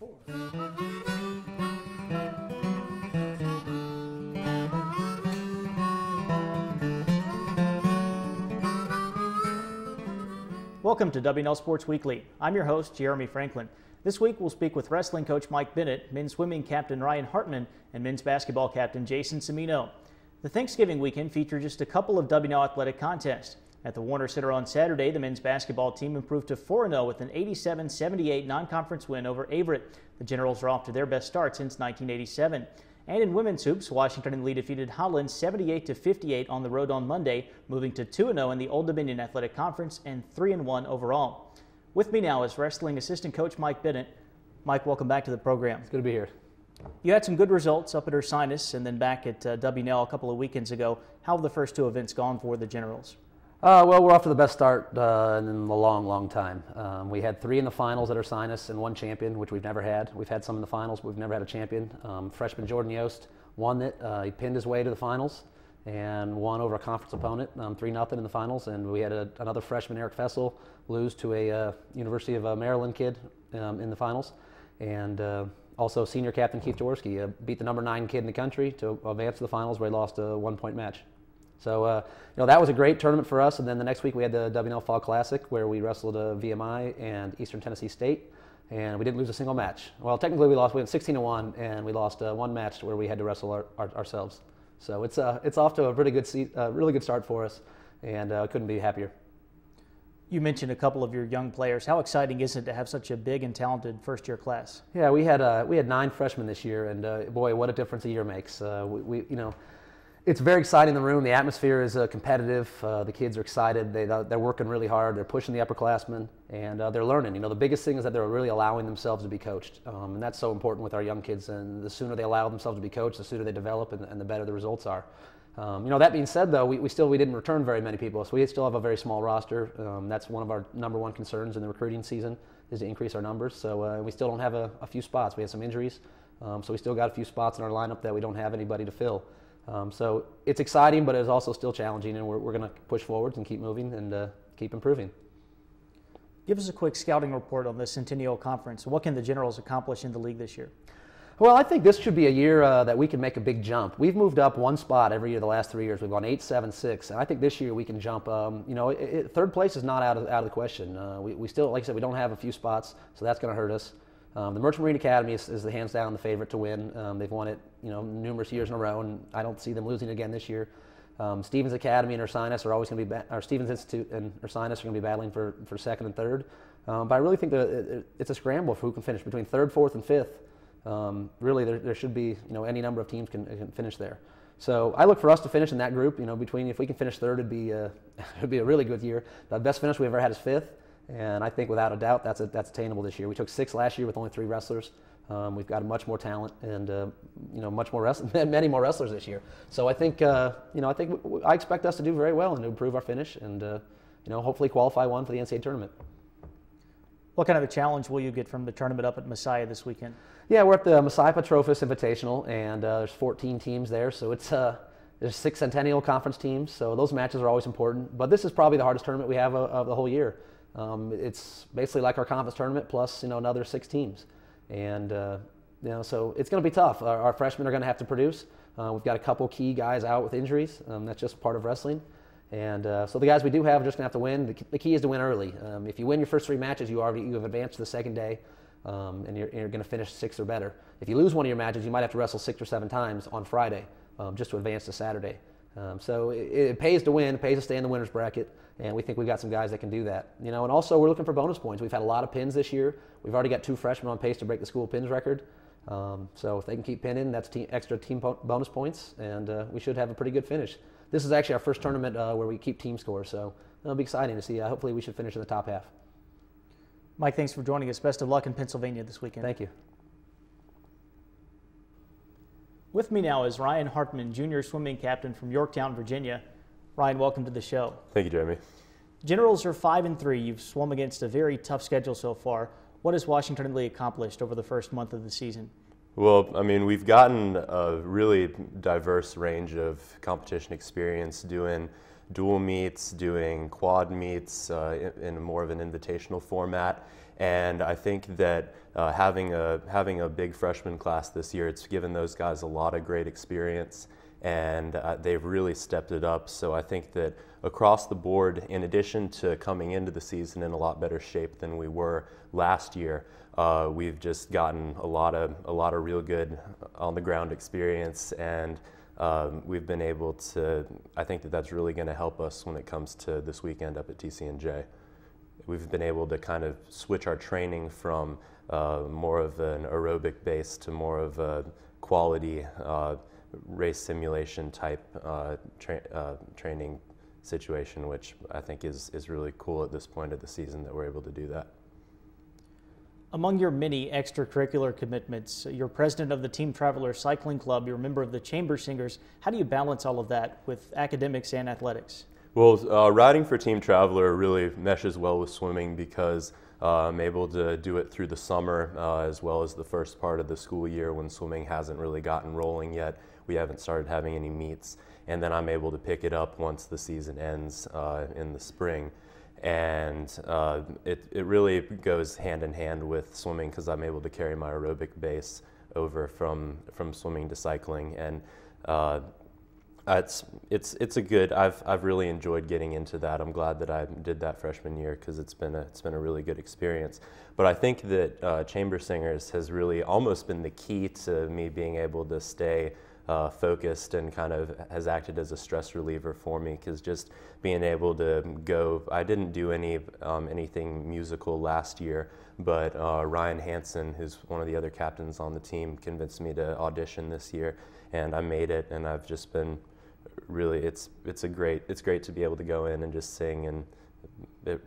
4. Welcome to W&L Sports Weekly. I'm your host, Jeremy Franklin. This week we'll speak with wrestling coach Mike Bennett, men's swimming captain Ryan Hartman, and men's basketball captain Jason Cimino. The Thanksgiving weekend featured just a couple of W&L athletic contests. At the Warner Center on Saturday, the men's basketball team improved to 4-0 with an 87-78 non-conference win over Averett. The Generals are off to their best start since 1987. And in women's hoops, Washington and Lee defeated Holland 78-58 on the road on Monday, moving to 2-0 in the Old Dominion Athletic Conference and 3-1 overall. With me now is wrestling assistant coach Mike Bennett. Mike, welcome back to the program. It's good to be here. You had some good results up at Ursinus and then back at W&L a couple of weekends ago. How have the first two events gone for the Generals? Well, we're off to the best start in a long time. We had 3 in the finals at Ursinus and 1 champion, which we've never had. We've had some in the finals, but we've never had a champion. Freshman Jordan Yost won it. He pinned his way to the finals and won over a conference opponent, 3-0 in the finals. And we had another freshman, Eric Fessel, lose to a University of Maryland kid in the finals. And also senior captain Keith Jaworski beat the number 9 kid in the country to advance to the finals, where he lost a 1-point match. So, that was a great tournament for us. And then the next week we had the W&L Fall Classic, where we wrestled VMI and Eastern Tennessee State, and we didn't lose a single match. Well, technically we lost. We went 16-1, and we lost 1 match where we had to wrestle ourselves. So it's off to a really good start for us, and I couldn't be happier. You mentioned a couple of your young players. How exciting is it to have such a big and talented first-year class? Yeah, we had 9 freshmen this year, and boy, what a difference a year makes. It's very exciting in the room. The atmosphere is competitive. The kids are excited. They're working really hard. They're pushing the upperclassmen, and they're learning. The biggest thing is that they're really allowing themselves to be coached, and that's so important with our young kids. And the sooner they allow themselves to be coached, the sooner they develop, and the better the results are. That being said, though, we didn't return very many people, so we still have a very small roster. That's one of our number 1 concerns in the recruiting season, is to increase our numbers. So we still don't have a few spots. We have some injuries, so we still got a few spots in our lineup that we don't have anybody to fill. So it's exciting, but it's also still challenging, and we're going to push forward and keep moving and keep improving. Give us a quick scouting report on the Centennial Conference. What can the Generals accomplish in the league this year? Well, I think this should be a year that we can make a big jump. We've moved up 1 spot every year the last 3 years. We've gone 8, 7, 6, and I think this year we can jump. Third place is not out of the question. We still, like I said, we don't have a few spots, so that's going to hurt us. The Merchant Marine Academy is the hands down the favorite to win. They've won it, numerous years in a row, and I don't see them losing again this year. Stevens Academy and Ursinus are always going to be, or Stevens Institute and Ursinus are going to be battling for 2nd and 3rd. But I really think that it's a scramble for who can finish between 3rd, 4th, and 5th. Really, there should be, any number of teams can finish there. So I look for us to finish in that group. If we can finish 3rd, it'd be a really good year. The best finish we ever had is 5th. And I think without a doubt that's attainable this year. We took 6 last year with only 3 wrestlers. We've got much more talent and many more wrestlers this year. So I think I expect us to do very well and to improve our finish and hopefully qualify one for the NCAA tournament. What kind of a challenge will you get from the tournament up at Messiah this weekend? Yeah, we're at the Messiah Petrophus Invitational, and there's 14 teams there. So there's 6 Centennial Conference teams. So those matches are always important. But this is probably the hardest tournament we have of the whole year. It's basically like our conference tournament plus another 6 teams, and so it's going to be tough. Our freshmen are going to have to produce. We've got a couple key guys out with injuries. That's just part of wrestling, and so the guys we do have are just going to have to win. The key is to win early. If you win your first 3 matches, you have advanced to the 2nd day, and you're going to finish 6th or better. If you lose one of your matches, you might have to wrestle 6 or 7 times on Friday just to advance to Saturday. So it pays to win, it pays to stay in the winner's bracket, and we think we've got some guys that can do that. And also we're looking for bonus points. We've had a lot of pins this year. We've already got 2 freshmen on pace to break the school pins record. So if they can keep pinning, that's extra team bonus points, and we should have a pretty good finish. This is actually our first tournament where we keep team scores, so it'll be exciting to see. Hopefully we should finish in the top half. Mike, thanks for joining us. Best of luck in Pennsylvania this weekend. Thank you. With me now is Ryan Hartman, junior swimming captain from Yorktown, Virginia. Ryan, welcome to the show. Thank you, Jeremy. Generals are 5-3. You've swum against a very tough schedule so far. What has Washington and Lee accomplished over the first month of the season? Well, we've gotten a really diverse range of competition experience doing dual meets, doing quad meets in more of an invitational format. And I think that having a big freshman class this year, it's given those guys a lot of great experience, and they've really stepped it up. So I think that across the board, in addition to coming into the season in a lot better shape than we were last year, we've just gotten a lot of real good on the ground experience, and we've been able to. I think that that's really going to help us when it comes to this weekend up at TCNJ. We've been able to kind of switch our training from more of an aerobic base to more of a quality race simulation type training situation, which I think is really cool at this point of the season that we're able to do that. Among your many extracurricular commitments, you're president of the Team Traveler Cycling Club, you're a member of the Chamber Singers. How do you balance all of that with academics and athletics? Well, riding for Team Traveler really meshes well with swimming because I'm able to do it through the summer as well as the first part of the school year when swimming hasn't really gotten rolling yet. We haven't started having any meets, and then I'm able to pick it up once the season ends in the spring. And it really goes hand in hand with swimming because I'm able to carry my aerobic base over from swimming to cycling, and it's a good. I've really enjoyed getting into that. I'm glad that I did that freshman year because it's been a really good experience. But I think that Chamber Singers has really almost been the key to me being able to stay focused, and kind of has acted as a stress reliever for me, because just being able to go. I didn't do anything musical last year, but Ryan Hartman, who's one of the other captains on the team, convinced me to audition this year, and I made it, and I've just been really, it's great to be able to go in and just sing, and it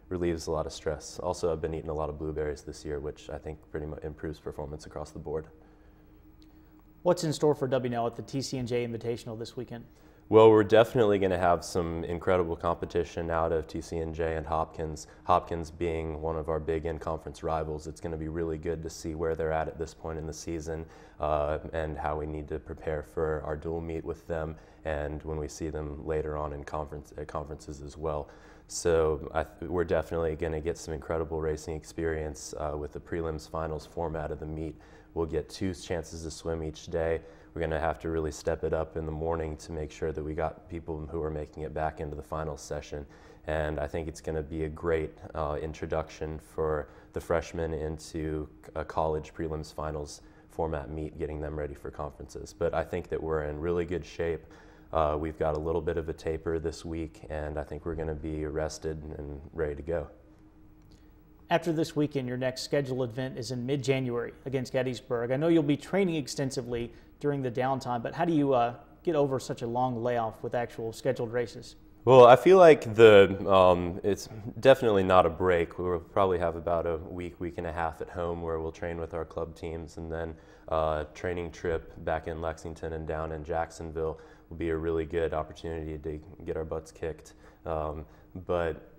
relieves a lot of stress. Also, I've been eating a lot of blueberries this year, which I think pretty much improves performance across the board. What's in store for W&L at the TCNJ Invitational this weekend? Well, we're definitely going to have some incredible competition out of TCNJ and Hopkins. Hopkins being one of our big in-conference rivals, it's going to be really good to see where they're at this point in the season and how we need to prepare for our dual meet with them, and when we see them later on in conferences as well. So we're definitely going to get some incredible racing experience with the prelims finals format of the meet. We'll get 2 chances to swim each day. We're going to have to really step it up in the morning to make sure that we got people who are making it back into the final session. And I think it's going to be a great introduction for the freshmen into a college prelims finals format meet, getting them ready for conferences. But I think that we're in really good shape. We've got a little bit of a taper this week, and I think we're going to be rested and ready to go. After this weekend, your next scheduled event is in mid-January against Gettysburg. I know you'll be training extensively during the downtime, but how do you get over such a long layoff with actual scheduled races? Well, I feel like it's definitely not a break. We'll probably have about a week and a half at home where we'll train with our club teams, and then training trip back in Lexington and down in Jacksonville will be a really good opportunity to get our butts kicked. But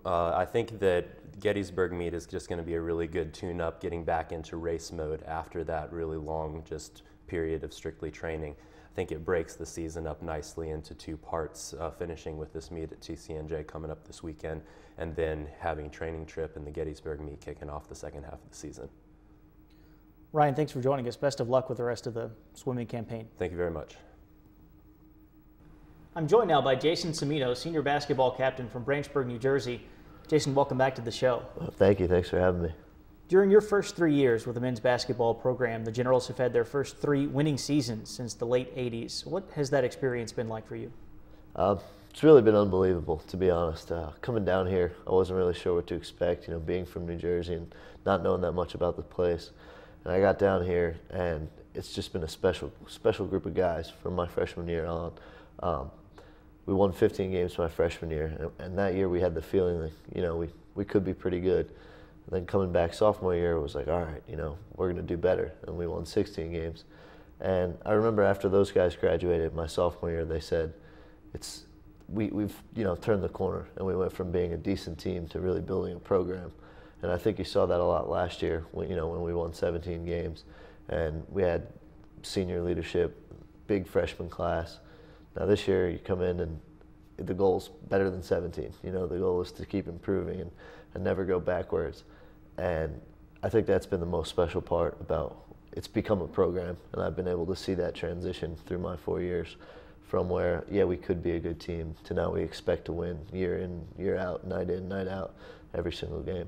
I think that Gettysburg meet is just going to be a really good tune-up, getting back into race mode after that really long just period of strictly training. I think it breaks the season up nicely into 2 parts, finishing with this meet at TCNJ coming up this weekend, and then having training trip and the Gettysburg meet kicking off the second half of the season. Ryan, thanks for joining us. Best of luck with the rest of the swimming campaign. Thank you very much. I'm joined now by Jason Cimino, senior basketball captain from Branchburg, New Jersey. Jason, welcome back to the show. Thank you. Thanks for having me. During your first 3 years with the men's basketball program, the Generals have had their first 3 winning seasons since the late 80s. What has that experience been like for you? It's really been unbelievable, to be honest. Coming down here, I wasn't really sure what to expect, being from New Jersey and not knowing that much about the place. And I got down here, and it's just been a special group of guys from my freshman year on. We won 15 games my freshman year, and that year we had the feeling that, we could be pretty good. And then coming back sophomore year, it was like, all right, we're going to do better. And we won 16 games. And I remember after those guys graduated my sophomore year, they said, we've turned the corner, and we went from being a decent team to really building a program. And I think you saw that a lot last year when we won 17 games, and we had senior leadership, big freshman class. Now this year you come in and the goal's better than 17. The goal is to keep improving and never go backwards. And I think that's been the most special part about it's become a program, and I've been able to see that transition through my 4 years from where, yeah, we could be a good team to now we expect to win year in, year out, night in, night out, every single game.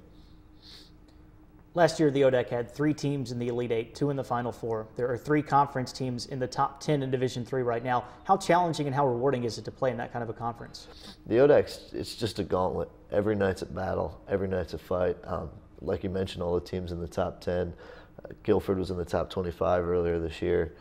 Last year, the ODAC had 3 teams in the Elite Eight, 2 in the Final Four. There are 3 conference teams in the top 10 in Division III right now. How challenging and how rewarding is it to play in that kind of a conference? The ODAC, it's just a gauntlet. Every night's a battle. Every night's a fight. Like you mentioned, all the teams in the top 10. Guilford was in the top 25 earlier this year.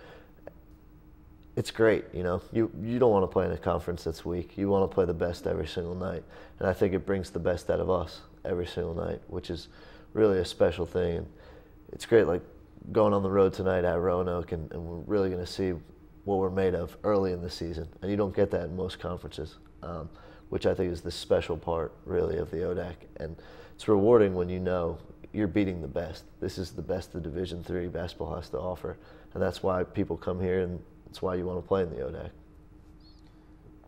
It's great, you know. You don't want to play in a conference that's weak. You want to play the best every single night. And I think it brings the best out of us every single night, which is really a special thing. And it's great, like going on the road tonight at Roanoke, and we're really going to see what we're made of early in the season. And you don't get that in most conferences, which I think is the special part, really, of the ODAC. And it's rewarding when you know you're beating the best. This is the best the Division III basketball has to offer. And that's why people come here, and it's why you want to play in the ODAC.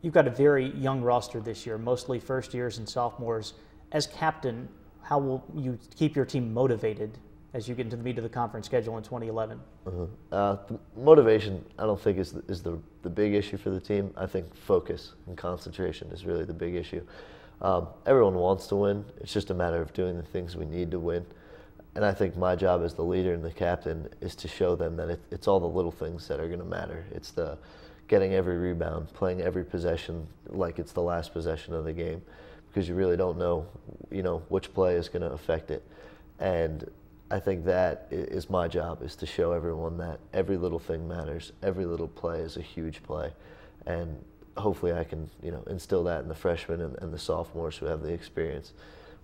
You've got a very young roster this year, mostly first years and sophomores. As captain, how will you keep your team motivated as you get into the meat of the conference schedule in 2011? The motivation, I don't think is the big issue for the team. I think focus and concentration is really the big issue. Everyone wants to win. It's just a matter of doing the things we need to win. And I think my job as the leader and the captain is to show them that it's all the little things that are going to matter. It's the getting every rebound, playing every possession like it's the last possession of the game, because you really don't know, which play is going to affect it. And I think that is my job, is to show everyone that every little thing matters. Every little play is a huge play. And hopefully I can, instill that in the freshmen and the sophomores who have the experience,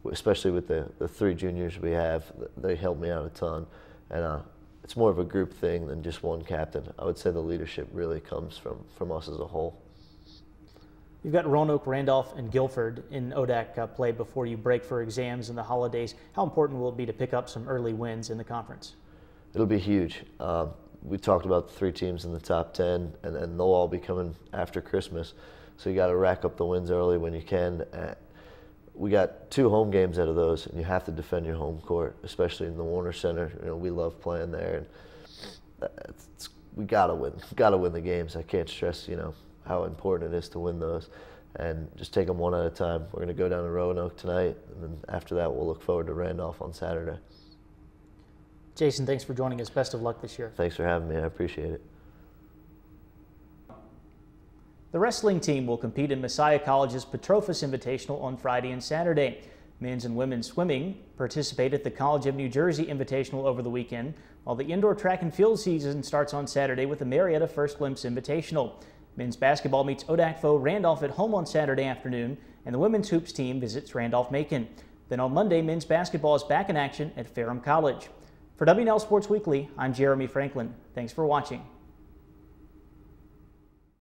especially with the 3 juniors we have. They help me out a ton. And it's more of a group thing than just one captain. I would say the leadership really comes from us as a whole. You've got Roanoke, Randolph, and Guilford in ODAC play before you break for exams and the holidays. How important will it be to pick up some early wins in the conference? It'll be huge. We talked about the 3 teams in the top 10, and they'll all be coming after Christmas. So you got to rack up the wins early when you can. We got 2 home games out of those, and you have to defend your home court, especially in the Warner Center. We love playing there, and we gotta win. Gotta win the games. I can't stress, how important it is to win those, and just take them one at a time. We're gonna go down to Roanoke tonight, and then after that, we'll look forward to Randolph on Saturday. Jason, thanks for joining us. Best of luck this year. Thanks for having me. I appreciate it. The wrestling team will compete in Messiah College's Petrophus Invitational on Friday and Saturday. Men's and women's swimming participate at the College of New Jersey Invitational over the weekend, while the indoor track and field season starts on Saturday with the Marietta First Glimpse Invitational. Men's basketball meets ODAC foe Randolph at home on Saturday afternoon, and the women's hoops team visits Randolph-Macon. Then on Monday, men's basketball is back in action at Ferrum College. For W&L Sports Weekly, I'm Jeremy Franklin. Thanks for watching.